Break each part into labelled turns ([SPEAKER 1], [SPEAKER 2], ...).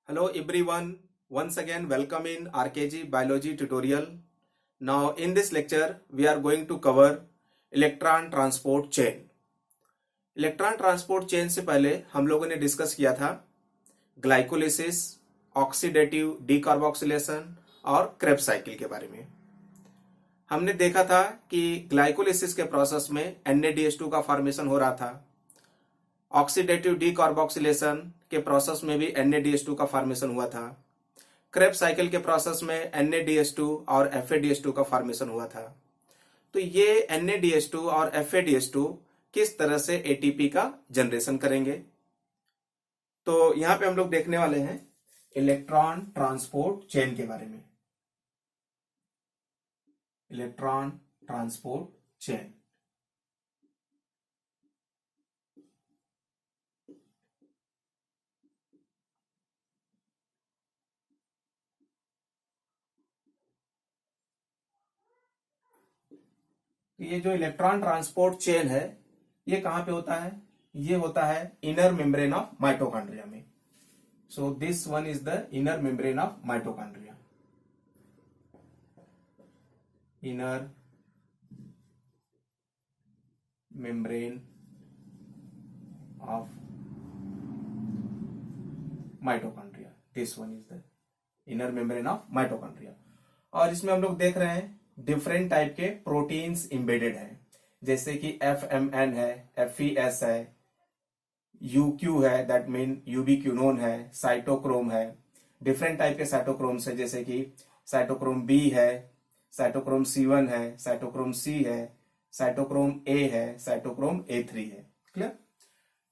[SPEAKER 1] Hello everyone, once again welcome in RKG Biology tutorial. Now in this lecture we are going to cover electron transport chain. Electron transport chain से पहले हम लोगों ने discuss किया था glycolysis, oxidative decarboxylation और Krebs cycle के बारे में। हमने देखा था कि ग्लाइकोलिसिस के प्रोसेस में NADH2 का फॉर्मेशन हो रहा था। ऑक्सीडेटिव डीकार्बोक्सिलेशन के प्रोसेस में भी NADH2 का फॉर्मेशन हुआ था। क्रेब्स साइकिल के प्रोसेस में NADH2 और FADH2 का फॉर्मेशन हुआ था। तो ये NADH2 और FADH2 किस तरह से ATP का जनरेशन करेंगे, तो यहां पे हम लोग देखने वाले हैं इलेक्ट्रॉन ट्रांसपोर्ट चेन के बारे में। इलेक्ट्रॉन ट्रांसपोर्ट चेन ये जो इलेक्ट्रॉन ट्रांसपोर्ट चेन है ये कहां पे होता है? ये होता है इनर मेम्ब्रेन ऑफ माइटोकॉन्ड्रिया में। सो this one is the inner membrane of mitochondria. Inner membrane of mitochondria, this one is the inner membrane of mitochondria. और इसमें हम लोग देख रहे हैं डिफरेंट टाइप के प्रोटीन्स इंबेडेड हैं, जैसे कि FMN है, FES है, UQ है, दैट मीन यूबिक्विनोन है, साइटोक्रोम है। डिफरेंट टाइप के साइटोक्रोम्स है, जैसे कि साइटोक्रोम B है, साइटोक्रोम C1 है, साइटोक्रोम C है, साइटोक्रोम A है, साइटोक्रोम A3 है। क्लियर?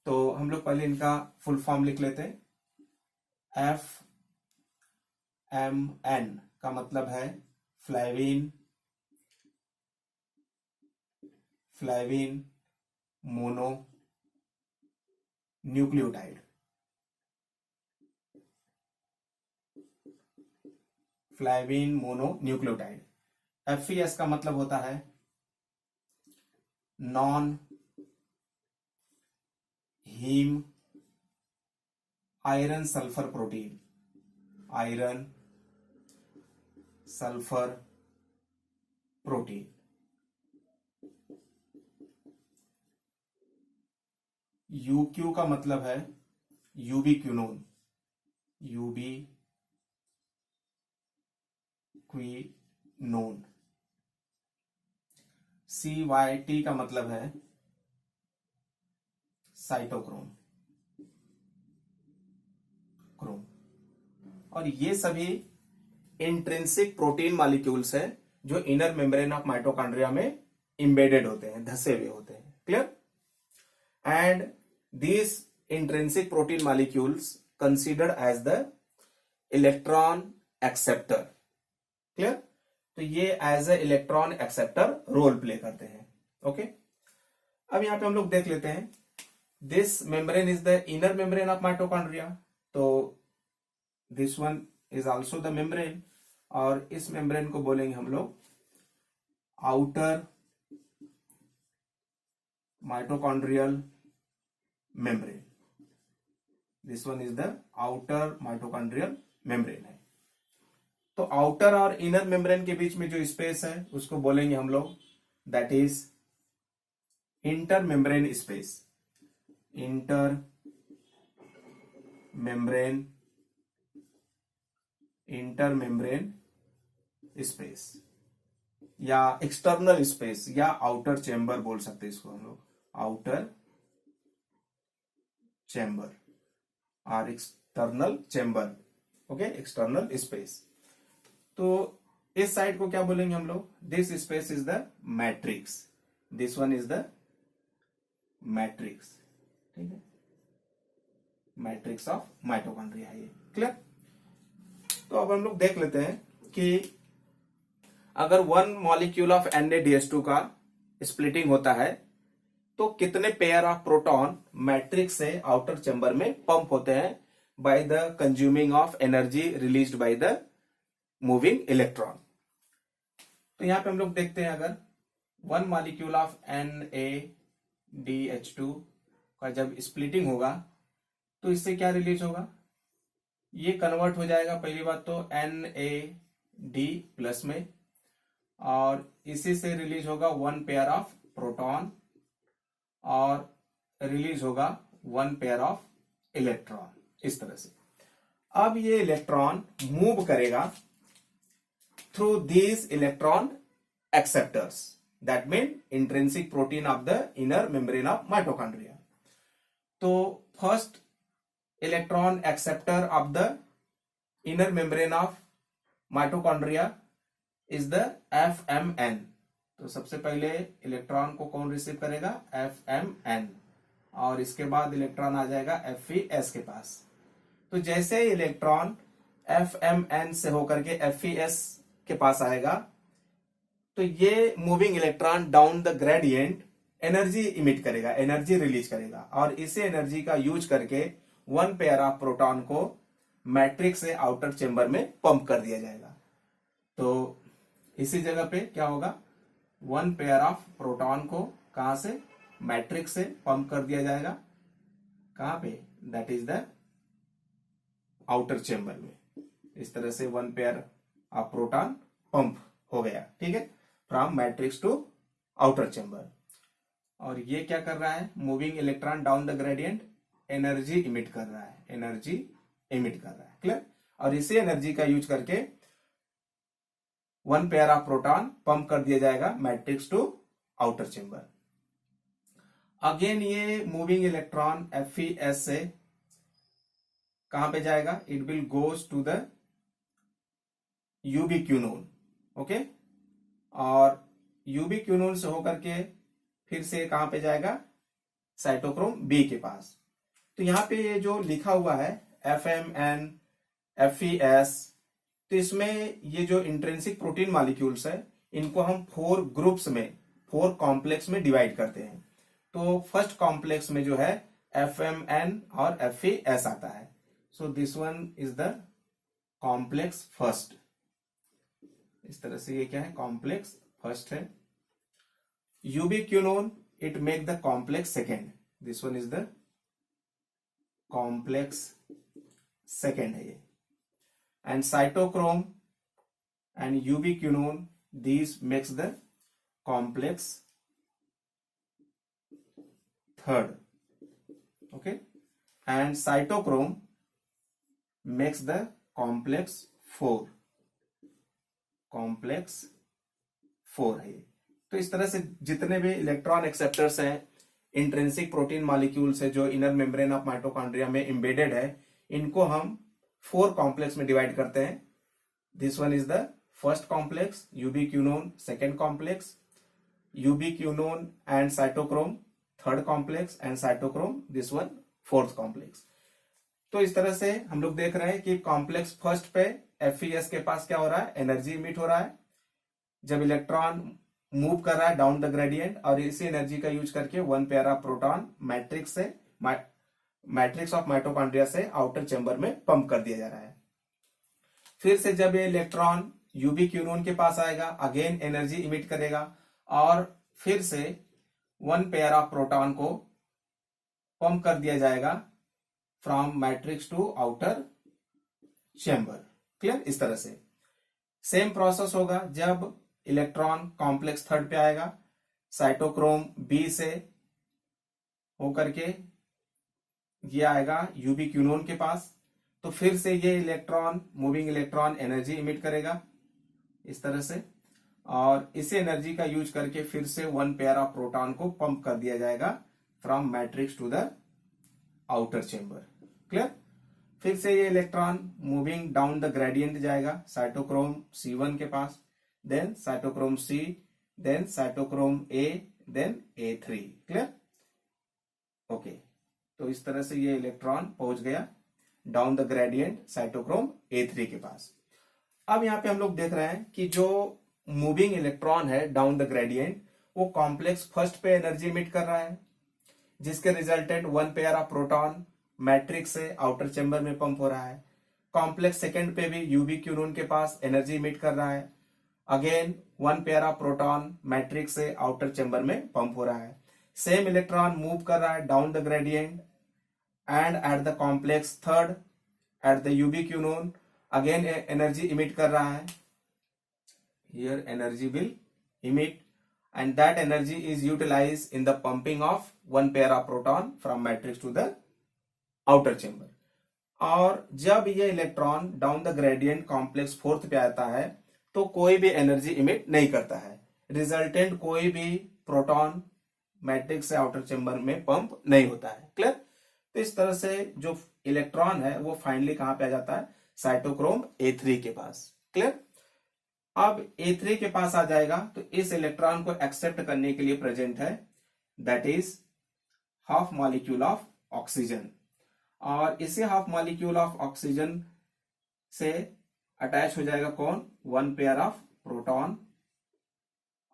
[SPEAKER 1] तो हम लोग पहले इनका फुल फॉर्म लिख लेते हैं। FMN का मतलब है flavin mononucleotide. Flavin mononucleotide. FES का मतलब होता है non heme iron sulphur protein. Iron sulphur protein. UQ का मतलब है यूबिक्विनोन। यूबिक्विनोन। CYT का मतलब है साइटोक्रोम। और ये सभी इंट्रिंसिक प्रोटीन मॉलिक्यूल्स हैं जो इनर मेम्ब्रेन ऑफ माइटोकॉन्ड्रिया में इंबेडेड होते हैं, धसे हुए होते हैं। Clear? And these intrinsic protein molecules considered as the electron acceptor. Clear? तो ये as a electron acceptor role play करते हैं। ओके, अब यहां पे हम लोग देख लेते हैं this membrane is the inner membrane of mitochondria. तो this one is also the membrane, और इस मेम्ब्रेन को बोलेंगे हम लोग outer mitochondrial membrane. This one is the outer mitochondrial membrane है। तो आउटर और इनर मेम्ब्रेन के बीच में जो स्पेस है उसको बोलेंगे हम लोग that is inter membrane space. Inter membrane space या एक्सटर्नल स्पेस या आउटर चेंबर बोल सकते हैं इसको हम लोग। आउटर चेंबर और external chamber. Okay, external space. तो इस साइड को क्या बोलेंगे हम लोग? This space is the matrix. This one is the matrix. ठीक है, मैट्रिक्स ऑफ माइटोकॉन्ड्रिया है ये। क्लियर? तो अब हम लोग देख लेते हैं कि अगर वन मॉलिक्यूल ऑफ NADH2 का स्प्लिटिंग होता है तो कितने पेयर ऑफ प्रोटॉन मैट्रिक्स से आउटर चेंबर में पंप होते हैं by the consuming of energy released by the moving electron. तो यहां पे हम लोग देखते हैं अगर वन मॉलिक्यूल ऑफ NADH2 का जब स्प्लिटिंग होगा तो इससे क्या रिलीज होगा? ये कन्वर्ट हो जाएगा पहली बात तो NAD प्लस में, और इसी से रिलीज होगा 1 पेयर ऑफ प्रोटॉन और रिलीज होगा 1 पेयर ऑफ इलेक्ट्रॉन, इस तरह से। अब ये इलेक्ट्रॉन मूव करेगा through these electron acceptors, that mean intrinsic protein of the inner membrane of mitochondria. तो first electron acceptor of the inner membrane of mitochondria is the FMN। तो सबसे पहले इलेक्ट्रॉन को कौन रिसीव करेगा? FMN, और इसके बाद इलेक्ट्रॉन आ जाएगा FES के पास। तो जैसे इलेक्ट्रॉन FMN से होकर के FES के पास आएगा, तो ये moving electron down the gradient energy emit करेगा, एनर्जी रिलीज करेगा, और इसे एनर्जी का यूज करके 1 पेयर ऑफ प्रोटॉन को मैट्रिक्स से आउटर चेंबर में पंप कर दिया जाएगा। तो इसी जगह पे क्या होगा? 1 पेयर ऑफ प्रोटॉन को कहां से? मैट्रिक्स से पंप कर दिया जाएगा। कहां पे? That is the outer chamber में। इस तरह से 1 पेयर ऑफ प्रोटॉन पंप हो गया, ठीक है, from matrix to outer chamber. और ये क्या कर रहा है? Moving electron down the gradient energy emit कर रहा है, एनर्जी इमिट कर रहा है, क्लियर। और इसी एनर्जी का यूज करके 1 पेयर ऑफ प्रोटॉन पंप कर दिया जाएगा matrix to outer chamber. Again ये मूविंग इलेक्ट्रॉन FES से कहां पे जाएगा? It will goes to the ubiquinone, okay, और यूबिक्यूनोन से होकर के फिर से कहां पे जाएगा? साइटोक्रोम B के पास। तो यहां पे ये जो लिखा हुआ है FMN, FES, तो इसमें ये जो इंट्रिंसिक प्रोटीन मॉलिक्यूल्स है, इनको हम 4 ग्रुप्स में, 4 कॉम्प्लेक्स में डिवाइड करते हैं। तो फर्स्ट कॉम्प्लेक्स में जो है FMN और FES आता है। So this one is the complex first. इस तरह से ये क्या है? कॉम्प्लेक्स फर्स्ट है। Ubiquinone, it make the complex second. This one is the complex second है ये। And cytochrome and ubiquinone, this makes the complex third, okay, and cytochrome makes the complex 4, complex 4 है ये। तो इस तरह से जितने भी इलेक्ट्रॉन एक्सेप्टर्स हैं, इंट्रिंसिक प्रोटीन मॉलिक्यूल्स है जो इनर मेम्ब्रेन ऑफ माइटोकॉन्ड्रिया में एम्बेडेड है, इनको हम 4 कॉम्प्लेक्स में डिवाइड करते हैं। This one is the first complex, ubiquinone second complex, ubiquinone and cytochrome third complex, and cytochrome this one fourth complex. तो इस तरह से हम लोग देख रहे हैं कि कॉम्प्लेक्स फर्स्ट पे FES के पास क्या हो रहा है? एनर्जी इमिट हो रहा है जब इलेक्ट्रॉन मूव कर रहा है डाउन द ग्रेडियंट, और इसी एनर्जी का यूज करके 1 पेयर ऑफ प्रोटॉन मैट्रिक्स से, मैट्रिक्स ऑफ माइटोकॉन्ड्रिया से आउटर चेंबर में पंप कर दिया जा रहा है। फिर से जब ये इलेक्ट्रॉन यूबिक्यूनोन के पास आएगा, अगेन एनर्जी इमिट करेगा, और फिर से 1 पेयर ऑफ प्रोटॉन को पंप कर दिया जाएगा from matrix to outer chamber, clear. इस तरह से सेम प्रोसेस होगा जब इलेक्ट्रॉन कॉम्प्लेक्स थर्ड पे आएगा, साइटोक्रोम B से होकर के ये आएगा यूबिक्यूनोन के पास। तो फिर से ये electron, moving electron energy emit करेगा इस तरह से, और इसी एनर्जी का यूज करके फिर से 1 पेयर ऑफ प्रोटॉन को पंप कर दिया जाएगा from matrix to the outer chamber, clear. फिर से ये electron moving down the gradient जाएगा साइटोक्रोम C1 के पास, then cytochrome C, then cytochrome A, then A3, clear, okay. तो इस तरह से ये इलेक्ट्रॉन पहुंच गया down the gradient cytochrome A3 के पास। अब यहां पे हम लोग देख रहे हैं कि जो मूविंग इलेक्ट्रॉन है डाउन द ग्रेडियंट, वो कॉम्प्लेक्स फर्स्ट पे एनर्जी इमिट कर रहा है, जिसके resultant 1 pair of proton matrix से आउटर चेंबर में पंप हो रहा है। कॉम्प्लेक्स सेकेंड पे भी यूबिक्यूनोन के पास एनर्जी इमिट कर रहा है, again 1 pair of proton matrix से आउटर चेंबर में पंप हो रहा है। सेम इलेक्ट्रॉन मूव कर रहा है down the gradient and at the complex third, at the UV quinone, again energy emit कर रहा है. Here energy will emit, and that energy is utilized in the pumping of one pair of proton from matrix to the outer chamber. और जब ये electron down the gradient complex fourth पे आता है तो कोई भी एनर्जी इमिट नहीं करता है. रिजल्टेंट कोई भी प्रोटॉन मैट्रिक्स से आउटर चेंबर में पंप नहीं होता है. क्लियर. तो इस तरह से जो इलेक्ट्रॉन है वो फाइनली कहां पे आ जाता है, साइटोक्रोम A3 के पास. क्लियर. अब A3 के पास आ जाएगा तो इस इलेक्ट्रॉन को एक्सेप्ट करने के लिए प्रेजेंट है, that is half molecule of oxygen. और इसी हाफ मॉलिक्यूल ऑफ ऑक्सीजन से अटैच हो जाएगा कौन, वन पेयर ऑफ प्रोटॉन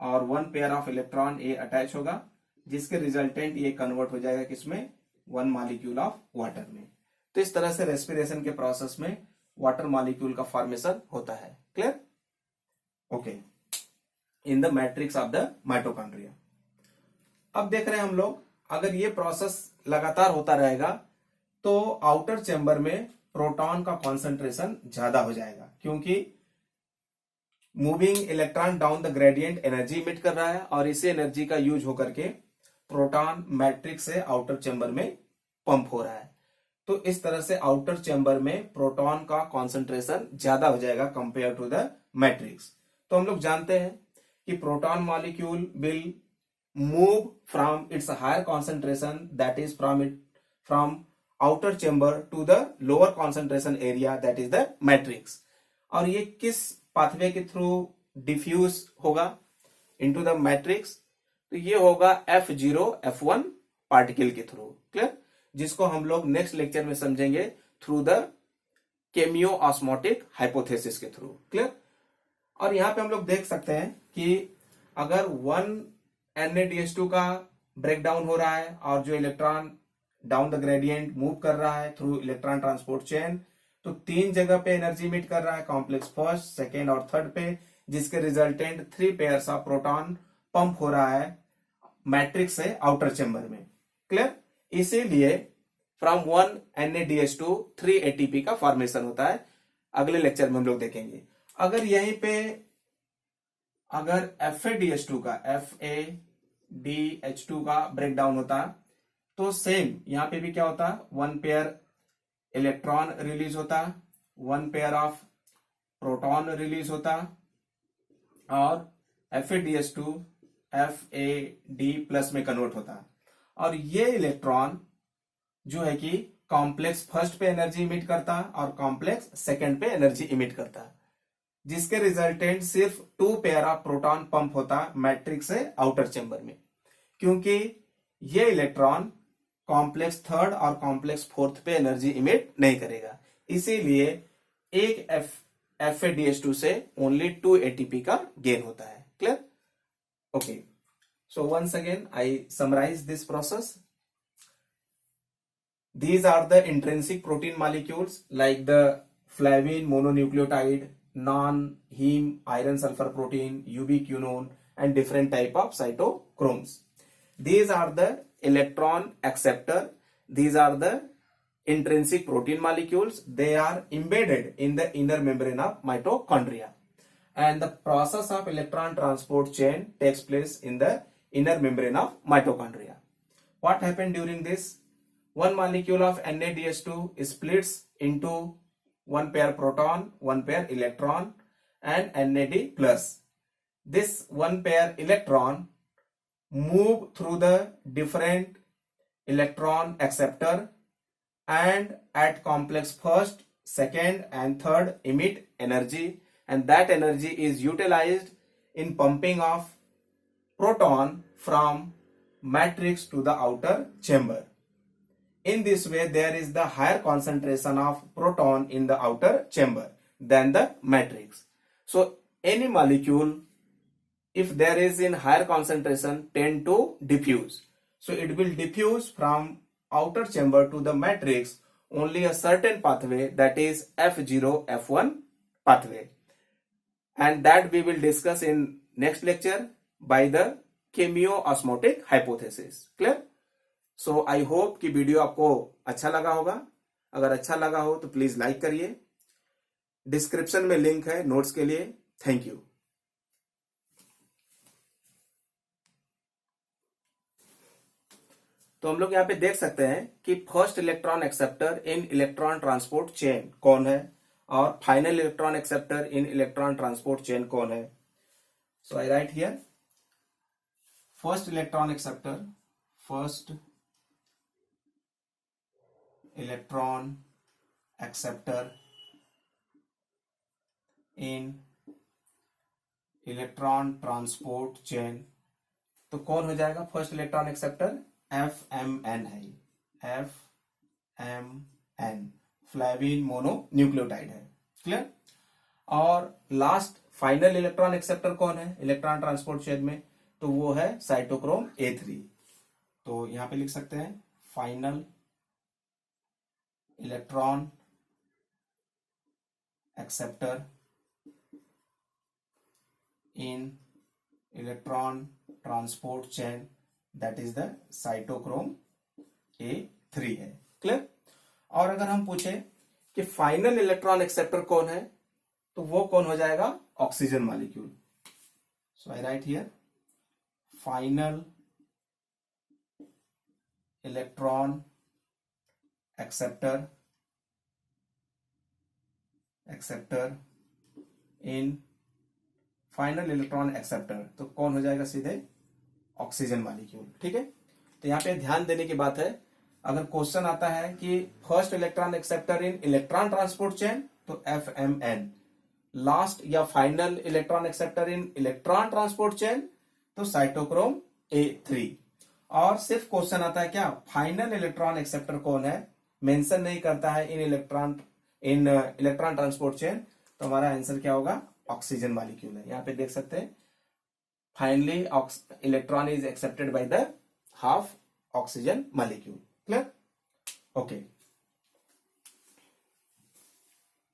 [SPEAKER 1] और one pair of electron A attach होगा, जिसके रिजल्टेंट ये कन्वर्ट हो जाएगा किसमें, वन मॉलिक्यूल ऑफ वाटर में. तो इस तरह से रेस्पिरेशन के प्रोसेस में वाटर मॉलिक्यूल का फॉर्मेशन होता है. Clear. Okay. In the matrix of the mitochondria. अब देख रहे हैं हम लोग, अगर ये प्रोसेस लगातार होता रहेगा तो आउटर चेंबर में प्रोटॉन का कॉन्सेंट्रेशन ज्यादा हो जाएगा, क्योंकि moving electron down the gradient energy emit कर रहा है और इसी एनर्जी का यूज होकर के प्रोटॉन मैट्रिक्स से आउटर चेंबर में पंप हो रहा है. तो इस तरह से आउटर चेंबर में प्रोटॉन का कॉन्सेंट्रेशन ज्यादा हो जाएगा कंपेयर टू द मैट्रिक्स. तो हम लोग जानते हैं कि proton molecule will move from its higher concentration, that is from outer chamber to the lower concentration area, that is the matrix. और ये किस पाथवे के थ्रू डिफ्यूज होगा इनटू द मैट्रिक्स, तो ये होगा F0 F1 पार्टिकल के through. Clear. जिसको हम लोग नेक्स्ट लेक्चर में समझेंगे through the cameo osmotic hypothesis के थ्रू. क्लियर. और यहां पे हम लोग देख सकते हैं कि अगर 1 NaDH2 का ब्रेक डाउन हो रहा है और जो electron down the gradient move कर रहा है थ्रू इलेक्ट्रॉन ट्रांसपोर्ट चेन, तो 3 जगह पे एनर्जी इमिट कर रहा है, कॉम्प्लेक्स फर्स्ट, सेकेंड और थर्ड पे, जिसके resultant 3 pairs of proton pump हो रहा है मैट्रिक्स से आउटर चेंबर में. क्लियर. इसीलिए फ्रॉम 1 NaDH2 3 ATP का फॉर्मेशन होता है. अगले लेक्चर में हम लोग देखेंगे. अगर यहीं पे अगर FADH2 का ब्रेक डाउन होता तो सेम यहां पे भी क्या होता, 1 पेयर इलेक्ट्रॉन रिलीज होता, 1 पेयर ऑफ प्रोटॉन रिलीज होता और FADH2 FAD प्लस में कन्वर्ट होता. और ये इलेक्ट्रॉन जो है कि कॉम्प्लेक्स फर्स्ट पे एनर्जी इमिट करता और कॉम्प्लेक्स सेकंड पे एनर्जी इमिट करता, जिसके रिजल्टेंट सिर्फ 2 पेयर ऑफ प्रोटॉन पंप होता मैट्रिक्स से आउटर चेंबर में, क्योंकि ये इलेक्ट्रॉन कॉम्प्लेक्स थर्ड और कॉम्प्लेक्स फोर्थ पे एनर्जी इमिट नहीं करेगा. इसीलिए एक FADH2 से ओनली 2 ATP का गेन होता है. Clear. Okay. So once again I summarise this process. These are the intrinsic protein molecules like the flavin mononucleotide, non-heme iron sulfur protein, UV quinone, and different type of cytochromes. These are the electron acceptor. These are the intrinsic protein molecules. They are embedded in the inner membrane of mitochondria. And the process of electron transport chain takes place in the inner membrane of mitochondria. What happened during this? One molecule of NaDH2 splits into 1 pair proton, 1 pair electron and NAD+. This 1 pair electron move through the different electron acceptor and at complex first, second and third emit energy, and that energy is utilized in pumping of proton from matrix to the outer chamber. In this way, there is the higher concentration of proton in the outer chamber than the matrix. So, any molecule, if there is in higher concentration, tend to diffuse. So, it will diffuse from outer chamber to the matrix only a certain pathway, that is F0 F1 pathway. And that we will discuss in next lecture by the chemio-osmotic hypothesis. Clear? So I hope कि video आपको अच्छा लगा होगा. अगर अच्छा लगा हो तो प्लीज लाइक करिए। डिस्क्रिप्शन में लिंक है नोट्स के लिए। Thank you. तो हम लोग यहाँ पे देख सकते हैं कि first electron acceptor in electron transport chain कौन है और final electron acceptor in electron transport chain कौन है। So I write here first electron acceptor, first electron acceptor in electron transport chain. तो कौन हो जाएगा फर्स्ट इलेक्ट्रॉन एक्सेप्टर? FMN है, FMN फ्लैविन मोनो न्यूक्लियोटाइड है। क्लियर? और लास्ट फाइनल इलेक्ट्रॉन एक्सेप्टर कौन है इलेक्ट्रॉन ट्रांसपोर्ट चेन में? तो वो है साइटोक्रोम A3। तो यहां पे लिख सकते हैं final electron acceptor in electron transport chain, that is the cytochrome A3 है। क्लियर? और अगर हम पूछे कि फाइनल इलेक्ट्रॉन एक्सेप्टर कौन है तो वो कौन हो जाएगा? Oxygen molecule. So I write here final electron acceptor in final electron acceptor, तो कौन हो जाएगा? सीधे ऑक्सीजन मॉलिक्यूल। ठीक है? तो यहां पे ध्यान देने की बात है, अगर क्वेश्चन आता है कि first electron acceptor in electron transport chain तो FMN, लास्ट या final electron acceptor in electron transport chain तो साइटोक्रोम A3। और सिर्फ क्वेश्चन आता है क्या फाइनल इलेक्ट्रॉन एक्सेप्टर कौन है, मेंशन नहीं करता है इन इलेक्ट्रॉन ट्रांसपोर्ट चेन, तो हमारा आंसर क्या होगा? ऑक्सीजन मॉलिक्यूल है। यहां पे देख सकते हैं finally electron is accepted by the half oxygen molecule. Clear? Okay.